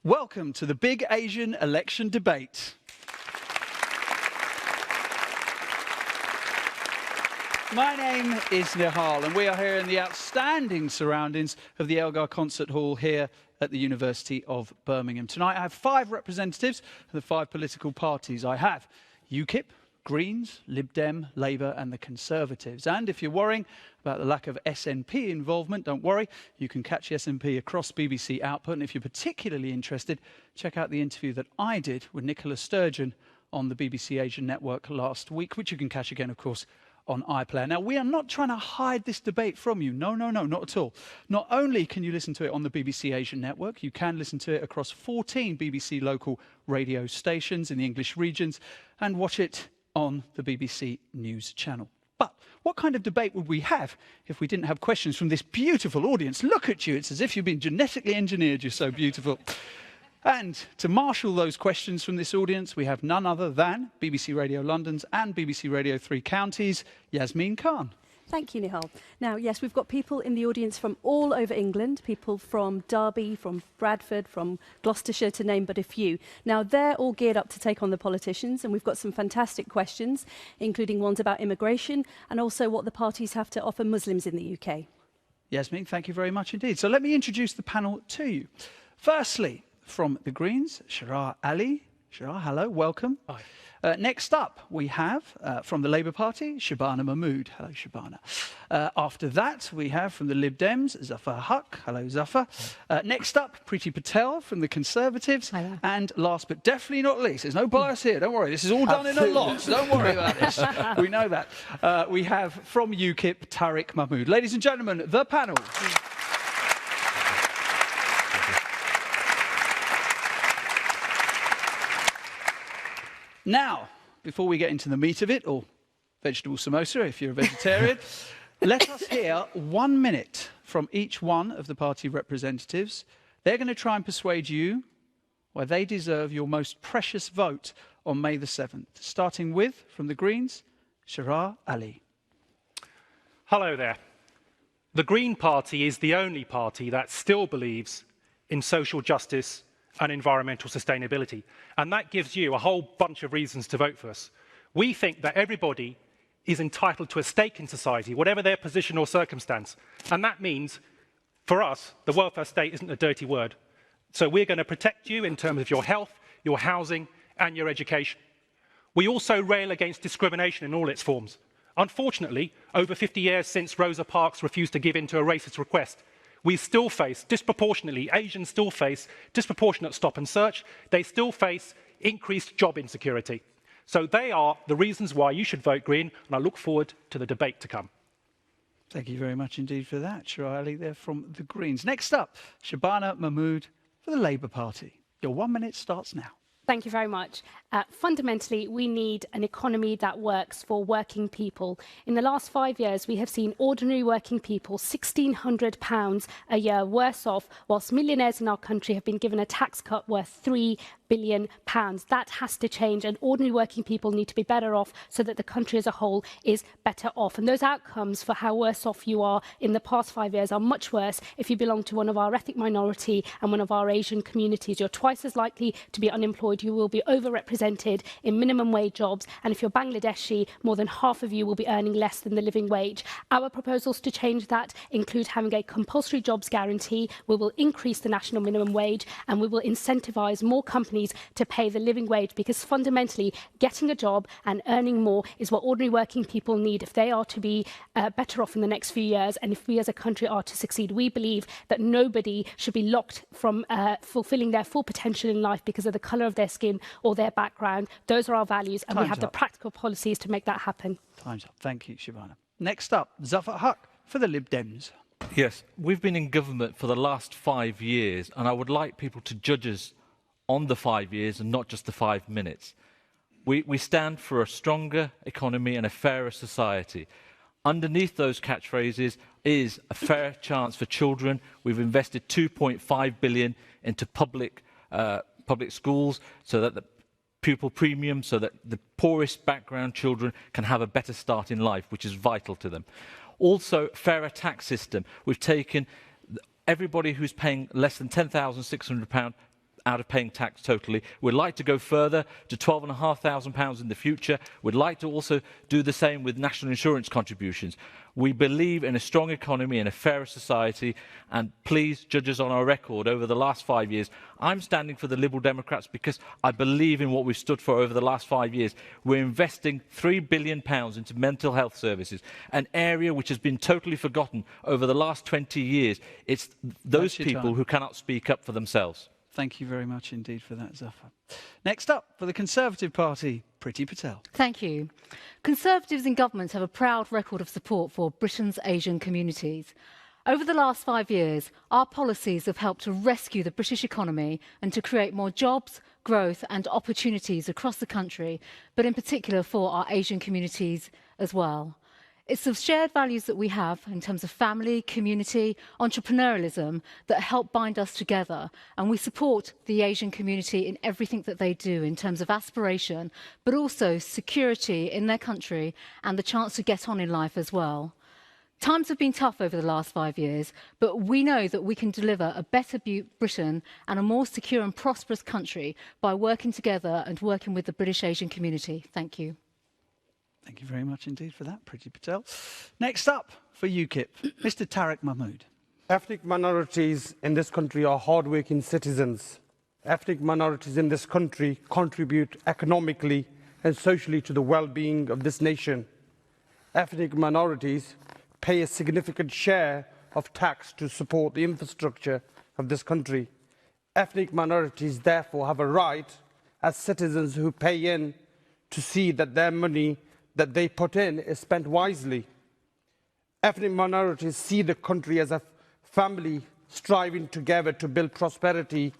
Welcome to the big Asian election debate. My name is Nihal, and we are here in the outstanding surroundings of the Elgar Concert Hall here at the University of Birmingham. Tonight I have 5 representatives of the 5 political parties. I have UKIP, Greens, Lib Dem, Labour and the Conservatives. And if you're worrying about the lack of SNP involvement, don't worry, you can catch the SNP across BBC Output. And if you're particularly interested, check out the interview that I did with Nicola Sturgeon on the BBC Asian Network last week, which you can catch again, of course, on iPlayer. Now, we are not trying to hide this debate from you. No, not at all. Not only can you listen to it on the BBC Asian Network, you can listen to it across 14 BBC local radio stations in the English regions and watch it on the BBC News channel. But what kind of debate would we have if we didn't have questions from this beautiful audience? Look at you. It's as if you've been genetically engineered. You're so beautiful. And to marshal those questions from this audience, we have none other than BBC Radio London's and BBC Radio 3 Counties, Yasmin Khan. Thank you, Nihal. Now, yes, we've got people in the audience from all over England, people from Derby, from Bradford, from Gloucestershire, to name but a few. Now, they're all geared up to take on the politicians, and we've got some fantastic questions, including ones about immigration and also what the parties have to offer Muslims in the UK. Yasmin, thank you very much indeed. So let me introduce the panel to you. Firstly, from the Greens, Sharar Ali. Sharar, hello, welcome. Hi. Next up, we have, from the Labour Party, Shabana Mahmood. Hello, Shabana. After that, we have from the Lib Dems, Zuffar Haq. Hello, Zuffar. Next up, Priti Patel from the Conservatives. Hello. And last but definitely not least, there's no bias here, don't worry. This is all done in a lot, so don't worry about this. We know that. We have from UKIP, Tariq Mahmood. Ladies and gentlemen, the panel. Now, before we get into the meat of it, or vegetable samosa if you're a vegetarian, let us hear 1 minute from each one of the party representatives. They're going to try and persuade you why they deserve your most precious vote on May the 7th. Starting with, from the Greens, Sharar Ali. Hello there. The Green Party is the only party that still believes in social justice and environmental sustainability. And that gives you a whole bunch of reasons to vote for us. We think that everybody is entitled to a stake in society, whatever their position or circumstance. And that means, for us, the welfare state isn't a dirty word. So we're going to protect you in terms of your health, your housing, and your education. We also rail against discrimination in all its forms. Unfortunately, over 50 years since Rosa Parks refused to give in to a racist request, we still face, disproportionately, Asians still face disproportionate stop and search. They still face increased job insecurity. So they are the reasons why you should vote Green, and I look forward to the debate to come. Thank you very much indeed for that, Sharar Ali, there from the Greens. Next up, Shabana Mahmood for the Labour Party. Your 1 minute starts now. Thank you very much. Fundamentally, we need an economy that works for working people. In the last 5 years, we have seen ordinary working people £1,600 a year worse off, whilst millionaires in our country have been given a tax cut worth £3 billion. That has to change, and ordinary working people need to be better off so that the country as a whole is better off. And those outcomes for how worse off you are in the past 5 years are much worse if you belong to one of our ethnic minority and one of our Asian communities. You're twice as likely to be unemployed. You will be overrepresented in minimum wage jobs, and if you're Bangladeshi, more than half of you will be earning less than the living wage. Our proposals to change that include having a compulsory jobs guarantee. We will increase the national minimum wage, and we will incentivise more companies to pay the living wage, because fundamentally getting a job and earning more is what ordinary working people need if they are to be better off in the next few years, and if we as a country are to succeed. We believe that nobody should be locked from fulfilling their full potential in life because of the colour of their skin or their background. Those are our values, and we have the practical policies to make that happen. Time's up. Thank you, Shabana. Next up, Zuffar Haq for the Lib Dems. Yes, we've been in government for the last 5 years, and I would like people to judge us on the 5 years and not just the 5 minutes. We stand for a stronger economy and a fairer society. Underneath those catchphrases is a fair chance for children. We've invested £2.5 billion into public schools so that the pupil premium, so that the poorest background children can have a better start in life, which is vital to them. Also, fairer tax system. We've taken everybody who's paying less than £10,600 out of paying tax totally. We'd like to go further to £12,500 in the future. We'd like to also do the same with national insurance contributions. We believe in a strong economy and a fairer society, and please judge us on our record over the last 5 years. I'm standing for the Liberal Democrats because I believe in what we've stood for over the last 5 years. We're investing £3 billion into mental health services, an area which has been totally forgotten over the last 20 years. It's those people who cannot speak up for themselves. Thank you very much indeed for that, Zuffar. Next up, for the Conservative Party, Priti Patel. Thank you. Conservatives in government have a proud record of support for Britain's Asian communities. Over the last 5 years, our policies have helped to rescue the British economy and to create more jobs, growth and opportunities across the country, but in particular for our Asian communities as well. It's the shared values that we have in terms of family, community, entrepreneurialism that help bind us together. And we support the Asian community in everything that they do in terms of aspiration, but also security in their country and the chance to get on in life as well. Times have been tough over the last 5 years, but we know that we can deliver a better Britain and a more secure and prosperous country by working together and working with the British Asian community. Thank you. Thank you very much indeed for that, Priti Patel. Next up, for UKIP, Mr. Tariq Mahmood. Ethnic minorities in this country are hard-working citizens. Ethnic minorities in this country contribute economically and socially to the well-being of this nation. Ethnic minorities pay a significant share of tax to support the infrastructure of this country. Ethnic minorities therefore have a right, as citizens who pay in, to see that their money that they put in is spent wisely. Ethnic minorities see the country as a family striving together to build prosperity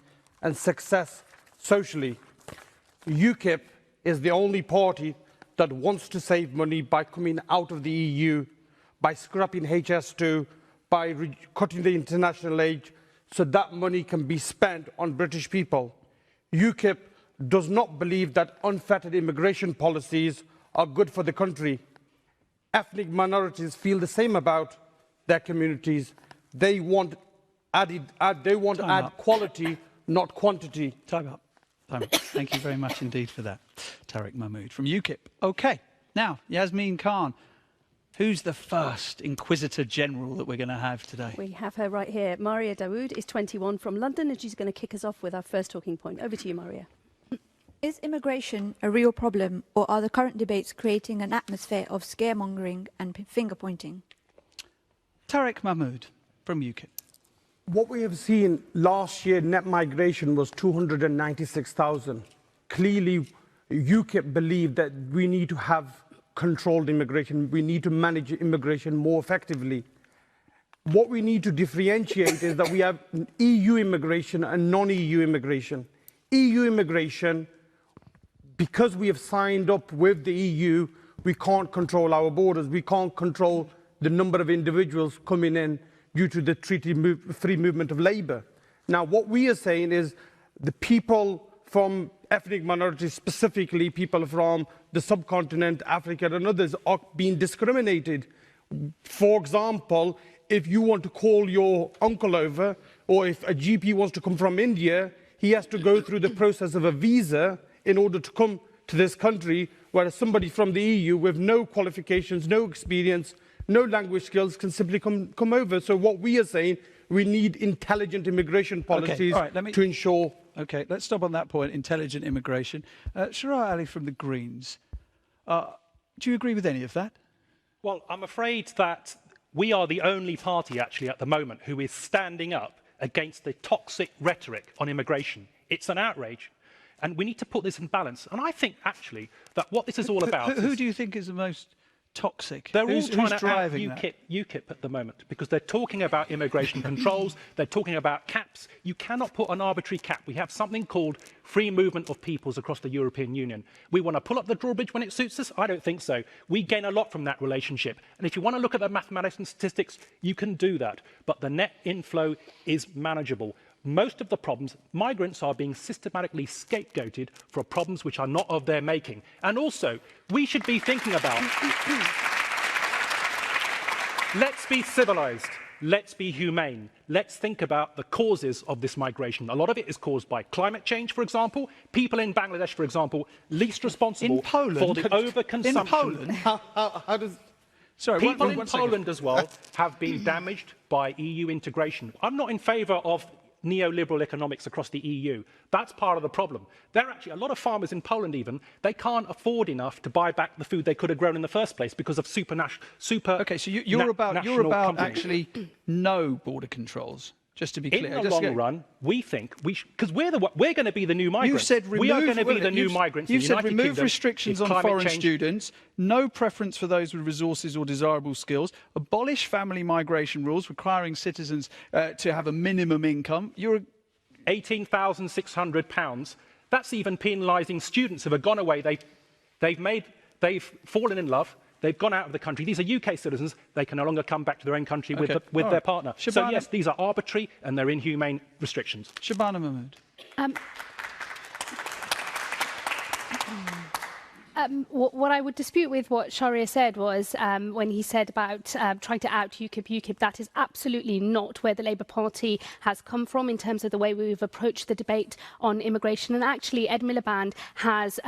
and success socially. UKIP is the only party that wants to save money by coming out of the EU, by scrapping HS2, by cutting the international aid, so that money can be spent on British people. UKIP does not believe that unfettered immigration policies are good for the country. Ethnic minorities feel the same about their communities. They want to add quality, not quantity. Time up. Time up. Thank you very much indeed for that, Tariq Mahmood from UKIP. OK, now, Yasmin Khan. Who's the first Inquisitor General that we're going to have today? We have her right here. Maria Dawood is 21 from London, and she's going to kick us off with our first talking point. Over to you, Maria. Is immigration a real problem, or are the current debates creating an atmosphere of scaremongering and finger-pointing? Tariq Mahmood from UKIP. What we have seen last year, net migration was 296,000. Clearly, UKIP believe that we need to have controlled immigration. We need to manage immigration more effectively. What we need to differentiate is that we have EU immigration and non-EU immigration. EU immigration, because we have signed up with the EU, we can't control our borders. We can't control the number of individuals coming in due to the treaty free movement of labour. Now, what we are saying is the people from ethnic minorities, specifically people from the subcontinent, Africa and others, are being discriminated. For example, if you want to call your uncle over, or if a GP wants to come from India, he has to go through the process of a visa in order to come to this country, whereas somebody from the EU with no qualifications, no experience, no language skills can simply come over. So what we are saying, we need intelligent immigration policies to ensure... OK, let's stop on that point, intelligent immigration. Sharar Ali from the Greens, do you agree with any of that? Well, I'm afraid that we are the only party, actually, at the moment who is standing up against the toxic rhetoric on immigration. It's an outrage. And we need to put this in balance. And I think, actually, that what this is all about... Who do you think is the most toxic? They're all trying to out UKIP at the moment, because they're talking about immigration controls, they're talking about caps. You cannot put an arbitrary cap. We have something called free movement of peoples across the European Union. We want to pull up the drawbridge when it suits us? I don't think so. We gain a lot from that relationship. And if you want to look at the mathematics and statistics, you can do that. But the net inflow is manageable. Most of the problems, migrants are being systematically scapegoated for problems which are not of their making. And also, we should be thinking about... Let's be civilised. let's be humane. Let's think about the causes of this migration. A lot of it is caused by climate change, for example. People in Bangladesh, for example, least responsible for the overconsumption. In Poland? How does... Sorry, People one in second. Poland as well have been damaged by EU integration. I'm not in favour of neoliberal economics across the EU. That's part of the problem. There are actually a lot of farmers in Poland even, they can't afford enough to buy back the food they could have grown in the first place because of Okay, so you're about actually no border controls. Just to be clear, in the long run, we think because we're going to be the new migrants. You've said we are going to be the new migrants. You've said remove Kingdom restrictions on foreign students, no preference for those with resources or desirable skills, abolish family migration rules requiring citizens to have a minimum income. You're £18,600. That's even penalising students who have gone away. They've fallen in love. They've gone out of the country. These are UK citizens. They can no longer come back to their own country with their partner. Shabana. So, yes, these are arbitrary and they're inhumane restrictions. Shabana Mahmood. What I would dispute with what Sharia said was when he said about trying to out UKIP, that is absolutely not where the Labour Party has come from in terms of the way we've approached the debate on immigration. And actually, Ed Miliband has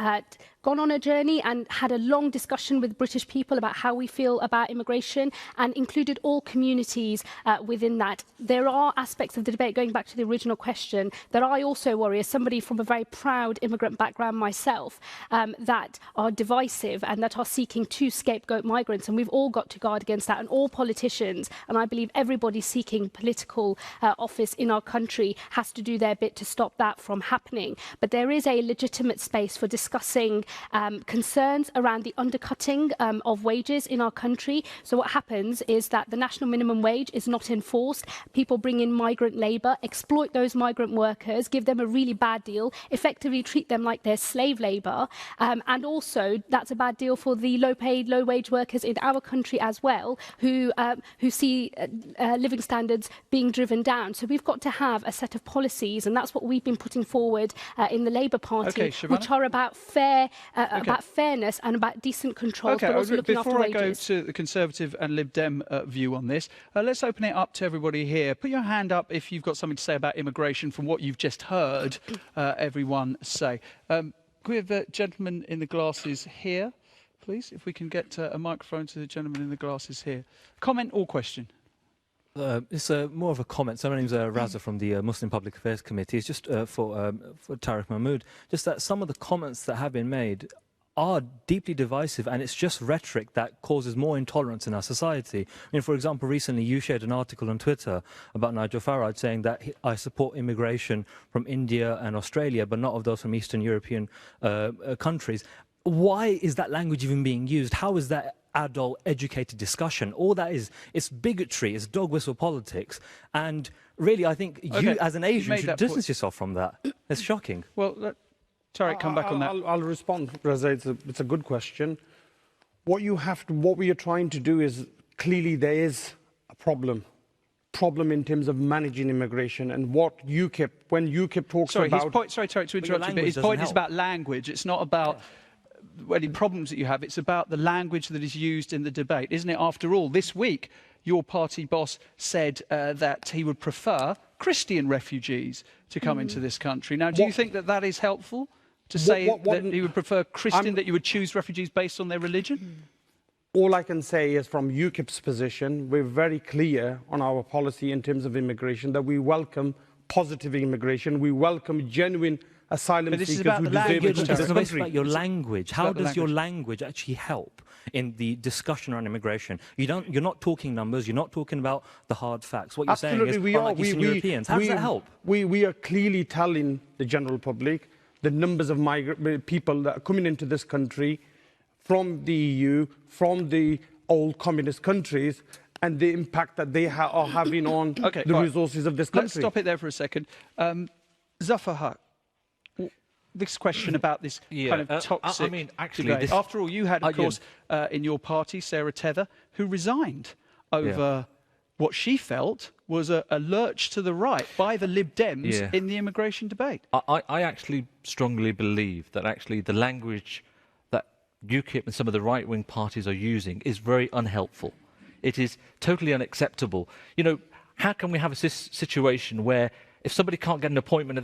gone on a journey and had a long discussion with British people about how we feel about immigration and included all communities within that. There are aspects of the debate, going back to the original question, that I also worry, as somebody from a very proud immigrant background myself, that are divisive and that are seeking to scapegoat migrants. And we've all got to guard against that. And all politicians, and I believe everybody seeking political office in our country, has to do their bit to stop that from happening. But there is a legitimate space for discussing concerns around the undercutting of wages in our country. So what happens is that the national minimum wage is not enforced. People bring in migrant labour, exploit those migrant workers, give them a really bad deal, effectively treat them like they're slave labour. And also, that's a bad deal for the low-paid, low-wage workers in our country as well, who see living standards being driven down. So we've got to have a set of policies, and that's what we've been putting forward in the Labour Party, which are about about fairness and about decent controls, but also looking after wages. Before I go to the Conservative and Lib Dem view on this, let's open it up to everybody here. Put your hand up if you've got something to say about immigration from what you've just heard everyone say. Can we have the gentleman in the glasses here, please? If we can get a microphone to the gentleman in the glasses here. Comment or question? It's more of a comment. So my name's Raza from the Muslim Public Affairs Committee. It's just for Tariq Mahmood. Just that some of the comments that have been made are deeply divisive, and it's just rhetoric that causes more intolerance in our society. I mean, for example, recently you shared an article on Twitter about Nigel Farage saying that I support immigration from India and Australia, but not of those from Eastern European countries. Why is that language even being used? How is that adult, educated discussion? All that is, it's bigotry, it's dog whistle politics. And really, I think you, as an Asian, should distance yourself from that. It's shocking. Well, Tariq, come back on that. I'll respond, Raza. It's a good question. What we are trying to do is, clearly there is a problem in terms of managing immigration, and what UKIP, when UKIP talks about... Sorry to interrupt you, but his point is about language. It's not about any problems that you have. It's about the language that is used in the debate, isn't it? After all, this week, your party boss said that he would prefer Christian refugees to come into this country. Now, do you think that that is helpful, to say that he would prefer Christian, that you would choose refugees based on their religion? All I can say is, from UKIP's position, we're very clear on our policy in terms of immigration, that we welcome positive immigration. We welcome genuine asylum seekers who deserve it. It's about your language. How does your language actually help in the discussion on immigration? You're not talking numbers. You're not talking about the hard facts. What you're saying is, unlike Eastern Europeans, how does that help? We are clearly telling the general public the numbers of people that are coming into this country from the EU, from the old communist countries, and the impact that they are having on the resources of this country. Let's stop it there for a second. Zuffar Haq, this question about this kind of toxic debate. After all, you had, of course, in your party, Sarah Tether, who resigned over what she felt was a lurch to the right by the Lib Dems in the immigration debate. I actually strongly believe that actually the language that UKIP and some of the right-wing parties are using is very unhelpful. It is totally unacceptable. You know, how can we have a situation where if somebody can't get an appointment